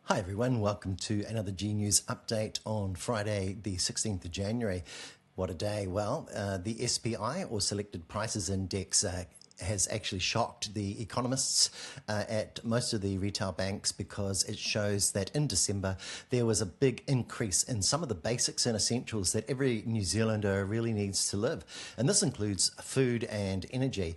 Hi everyone, welcome to another G News update on Friday the 16th of January. What a day. Well, the SPI, or Selected Prices Index, has actually shocked the economists at most of the retail banks because it shows that in December there was a big increase in some of the basics and essentials that every New Zealander really needs to live. And this includes food and energy.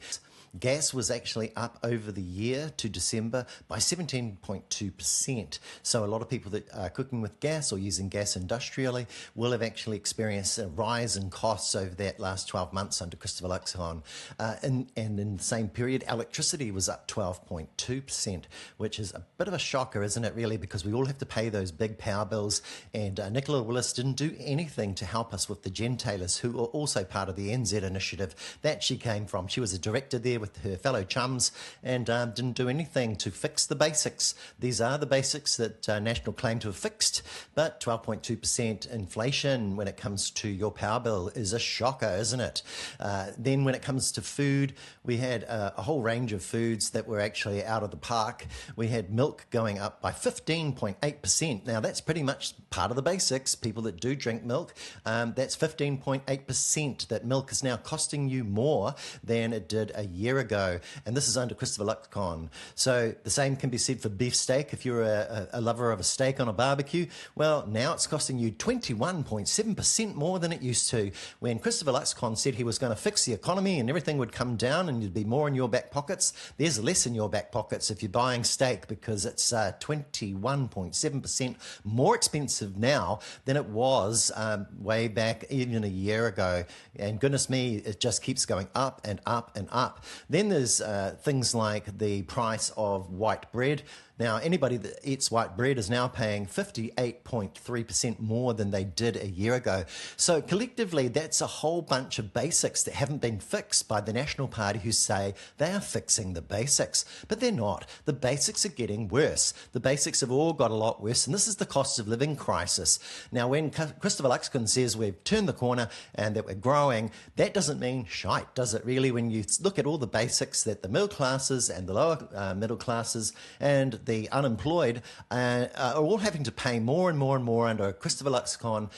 Gas was actually up over the year to December by 17.2%. So a lot of people that are cooking with gas or using gas industrially will have actually experienced a rise in costs over that last 12 months under Christopher Luxon. And in the same period, electricity was up 12.2%, which is a bit of a shocker, isn't it, really? Because we all have to pay those big power bills. And Nicola Willis didn't do anything to help us with the gentailers, who are also part of the NZ initiative that she came from. She was a director there with her fellow chums and didn't do anything to fix the basics. These are the basics that National claim to have fixed, but 12.2% inflation when it comes to your power bill is a shocker, isn't it? Then when it comes to food, we had a whole range of foods that were actually out of the park. We had milk going up by 15.8%. Now that's pretty much part of the basics. People that do drink milk, that's 15.8%. That milk is now costing you more than it did a year ago, and this is under Christopher Luxon. So the same can be said for beef steak. If you're a lover of a steak on a barbecue, well, now it's costing you 21.7% more than it used to. When Christopher Luxon said he was going to fix the economy and everything would come down and you'd be more in your back pockets, there's less in your back pockets if you're buying steak, because it's 21.7% more expensive now than it was way back even a year ago. And goodness me, it just keeps going up and up and up. Then there's things like the price of white bread. Now, anybody that eats white bread is now paying 58.3% more than they did a year ago. So collectively, that's a whole bunch of basics that haven't been fixed by the National Party, who say they are fixing the basics. But they're not. The basics are getting worse. The basics have all got a lot worse, and this is the cost of living crisis. Now, when Christopher Luxon says we've turned the corner and that we're growing, that doesn't mean shite, does it really? When you look at all the basics that the middle classes and the lower middle classes and the unemployed are all having to pay more and more and more under a Christopher Luxon,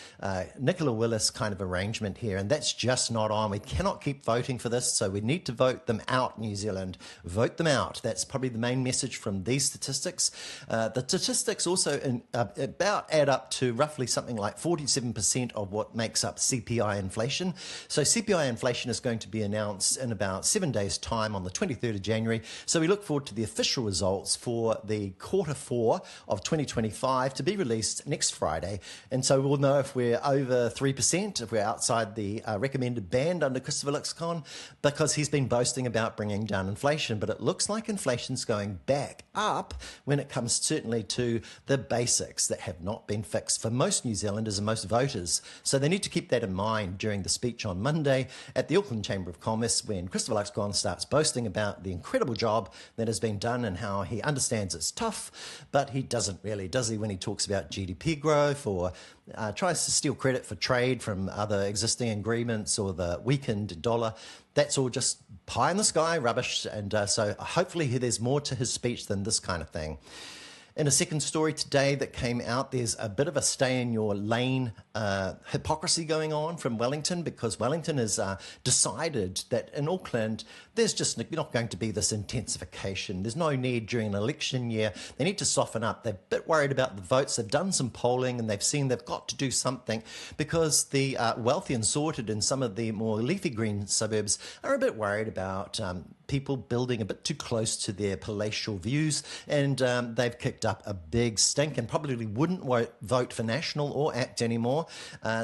Nicola Willis kind of arrangement here, and that's just not on. We cannot keep voting for this, so we need to vote them out, New Zealand. Vote them out. That's probably the main message from these statistics. The statistics also add up to roughly something like 47% of what makes up CPI inflation. So CPI inflation is going to be announced in about 7 days' time on the 23rd of January. So we look forward to the official results for the quarter 4 of 2025 to be released next Friday. And so we'll know if we're over 3%, if we're outside the recommended band under Christopher Luxon, because he's been boasting about bringing down inflation. But it looks like inflation's going back up when it comes certainly to the basics that have not been fixed for most New Zealanders and most voters. So they need to keep that in mind during the speech on Monday at the Auckland Chamber of Commerce, when Christopher Luxon starts boasting about the incredible job that has been done and how he understands it's tough, but he doesn't really, does he, when he talks about GDP growth or tries to steal credit for trade from other existing agreements or the weakened dollar. That's all just pie in the sky rubbish, and so hopefully there's more to his speech than this kind of thing. In a second story today that came out, there's a bit of a stay in your lane hypocrisy going on from Wellington, because Wellington has decided that in Auckland there's just not going to be this intensification. There's no need during an election year. They need to soften up. They're a bit worried about the votes. They've done some polling and they've seen they've got to do something, because the wealthy and sorted in some of the more leafy green suburbs are a bit worried about people building a bit too close to their palatial views, and they've kicked up a big stink and probably wouldn't vote for National or ACT anymore.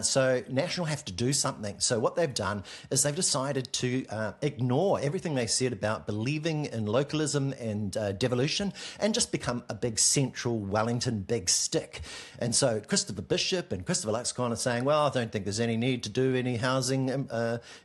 So National have to do something. So what they've done is they've decided to ignore everything they said about believing in localism and devolution and just become a big central Wellington big stick. And so Christopher Bishop and Christopher Luxon are saying, well, I don't think there's any need to do any housing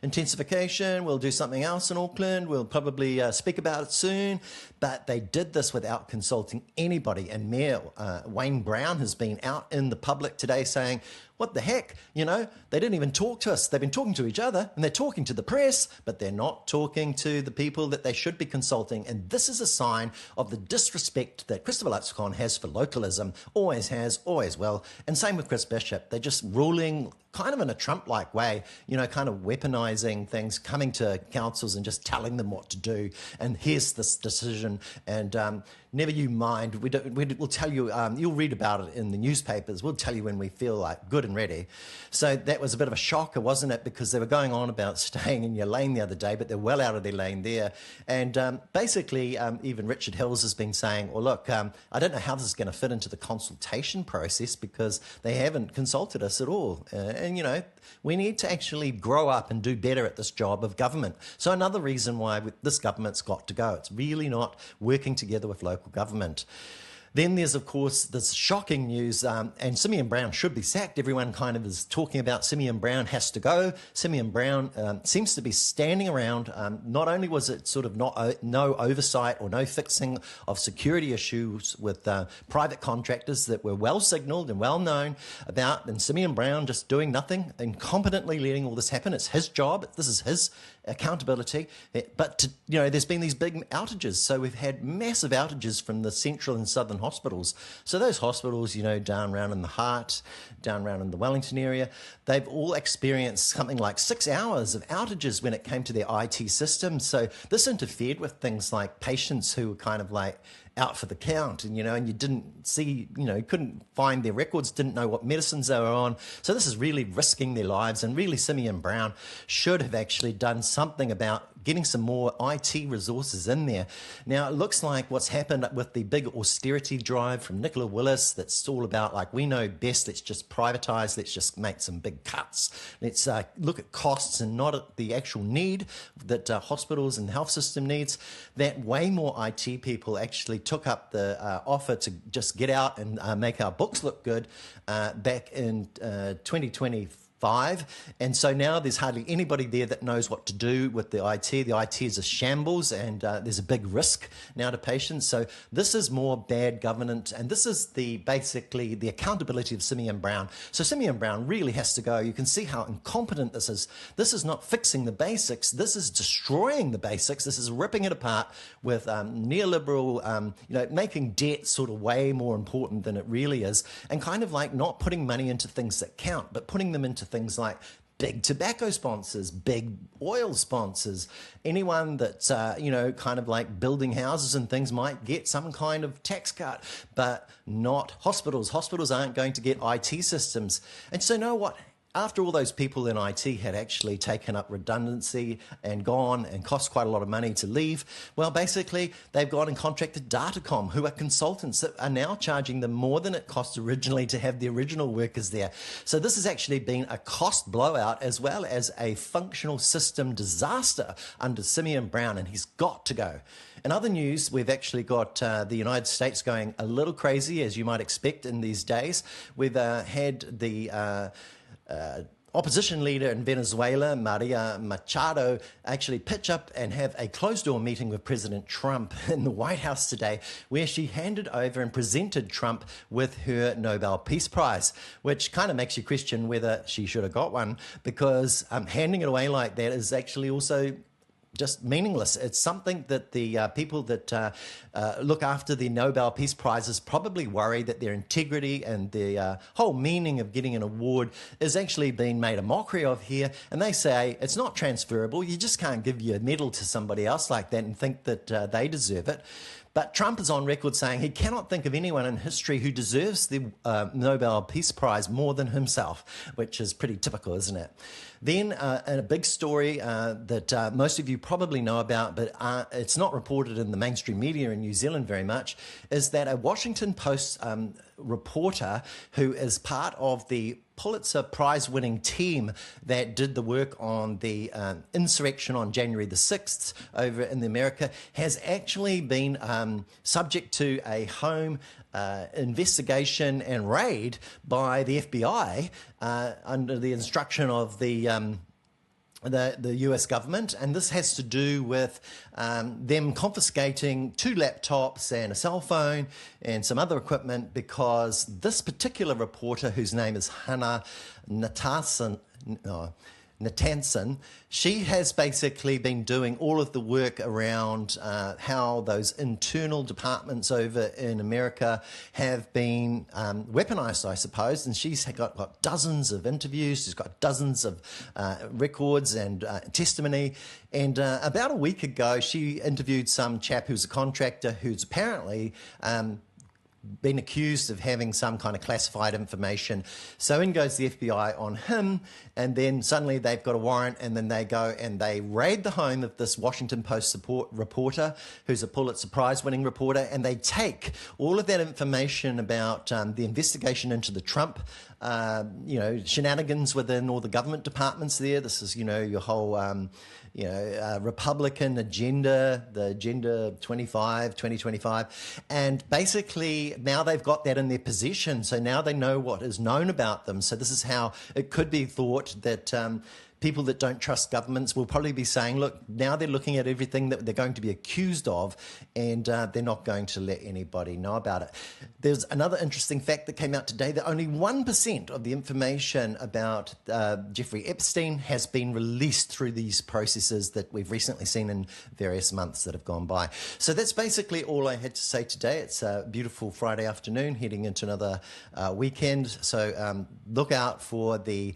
intensification. We'll do something else in Auckland. We'll probably speak about it soon. But they did this without consulting anybody. And Mayor Wayne Brown has been out in the public today saying, what the heck? You know, they didn't even talk to us. They've been talking to each other and they're talking to the press, but they're not talking to the people that they should be consulting. And this is a sign of the disrespect that Christopher Luxon has for localism, always has, always will. And same with Chris Bishop. They're just ruling kind of in a Trump-like way, you know, kind of weaponizing things, coming to councils and just telling them what to do. And here's this decision. And never you mind. We'll tell you, you'll read about it in the newspapers. We'll tell you when we feel like good and ready. So that was a bit of a shocker, wasn't it? Because they were going on about staying in your lane the other day, but they're well out of their lane there. And basically, even Richard Hills has been saying, well, look, I don't know how this is going to fit into the consultation process because they haven't consulted us at all. And, you know, we need to actually grow up and do better at this job of government. So another reason why this government's got to go. It's really not working together with local government. Then there's, of course, this shocking news, and Simeon Brown should be sacked. Everyone kind of is talking about Simeon Brown has to go. Simeon Brown seems to be standing around. Not only was it sort of no oversight or no fixing of security issues with private contractors that were well signalled and well known about, and Simeon Brown just doing nothing, incompetently letting all this happen. It's his job. This is his accountability. But, you know, there's been these big outages. So we've had massive outages from the central and southern hospitals. So those hospitals, you know, down around in the Heart, down around in the Wellington area, they've all experienced something like 6 hours of outages when it came to their IT systems. So this interfered with things like patients who were kind of like out for the count, and you know, and you didn't see, you know, couldn't find their records, didn't know what medicines they were on. So this is really risking their lives, and really Simeon Brown should have actually done something about getting some more IT resources in there. Now, it looks like what's happened with the big austerity drive from Nicola Willis, that's all about like, we know best, let's just privatise, let's just make some big cuts. Let's look at costs and not at the actual need that hospitals and the health system needs. That way more IT people actually took up the offer to just get out and make our books look good back in 2025. And so now there's hardly anybody there that knows what to do with the IT. The IT is a shambles, and there's a big risk now to patients. So this is more bad governance, and this is basically the accountability of Simeon Brown. So Simeon Brown really has to go. You can see how incompetent this is. This is not fixing the basics. This is destroying the basics. This is ripping it apart with neoliberal, you know, making debt sort of way more important than it really is, and kind of like not putting money into things that count, but putting them into things like big tobacco sponsors, big oil sponsors, anyone that's, you know, kind of like building houses and things might get some kind of tax cut, but not hospitals. Hospitals aren't going to get IT systems. And so, you know what? After all those people in IT had actually taken up redundancy and gone and cost quite a lot of money to leave, well, basically, they've gone and contracted Datacom, who are consultants that are now charging them more than it cost originally to have the original workers there. So this has actually been a cost blowout as well as a functional system disaster under Simeon Brown, and he's got to go. In other news, we've actually got the United States going a little crazy, as you might expect in these days. We've had the opposition leader in Venezuela, Maria Machado, actually pitch up and have a closed-door meeting with President Trump in the White House today, where she handed over and presented Trump with her Nobel Peace Prize, which kind of makes you question whether she should have got one, because handing it away like that is actually also just meaningless. It's something that the people that look after the Nobel Peace Prizes probably worry that their integrity and the whole meaning of getting an award is actually being made a mockery of here. And they say it's not transferable. You just can't give your medal to somebody else like that and think that they deserve it. But Trump is on record saying he cannot think of anyone in history who deserves the Nobel Peace Prize more than himself, which is pretty typical, isn't it? Then a big story that most of you probably know about, but it's not reported in the mainstream media in New Zealand very much, is that a Washington Post reporter who is part of the Pulitzer Prize-winning team that did the work on the insurrection on January the 6th over in America has actually been subject to a home investigation and raid by the FBI under the instruction of the the US government, and this has to do with them confiscating 2 laptops and a cell phone and some other equipment because this particular reporter, whose name is Hannah Natanson, she has basically been doing all of the work around how those internal departments over in America have been weaponized, I suppose. And she's got dozens of interviews, she's got dozens of records and testimony. And about a week ago, she interviewed some chap who's a contractor who's apparently been accused of having some kind of classified information. So in goes the FBI on him, and then suddenly they've got a warrant, and then they go and they raid the home of this Washington Post reporter who's a Pulitzer Prize-winning reporter, and they take all of that information about the investigation into the Trump shenanigans within all the government departments there. This is, your whole Republican agenda, the Agenda 2025, and basically now they've got that in their possession, so now they know what is known about them. So this is how it could be thought that people that don't trust governments will probably be saying, look, now they're looking at everything that they're going to be accused of, and they're not going to let anybody know about it. There's another interesting fact that came out today that only 1% of the information about Jeffrey Epstein has been released through these processes that we've recently seen in various months that have gone by. So that's basically all I had to say today. It's a beautiful Friday afternoon, heading into another weekend. So look out for the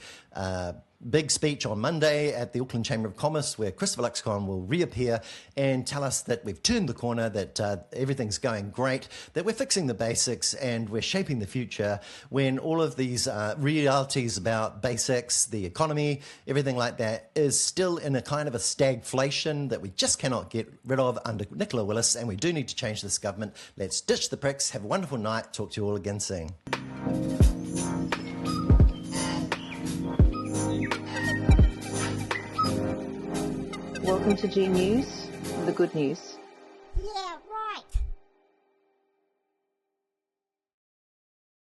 big speech on Monday at the Auckland Chamber of Commerce, where Christopher Luxon will reappear and tell us that we've turned the corner, that everything's going great, that we're fixing the basics and we're shaping the future, when all of these realities about basics, the economy, everything like that is still in a kind of a stagflation that we just cannot get rid of under Nicola Willis, and we do need to change this government. Let's ditch the pricks. Have a wonderful night. Talk to you all again soon. Welcome to G News, the good news.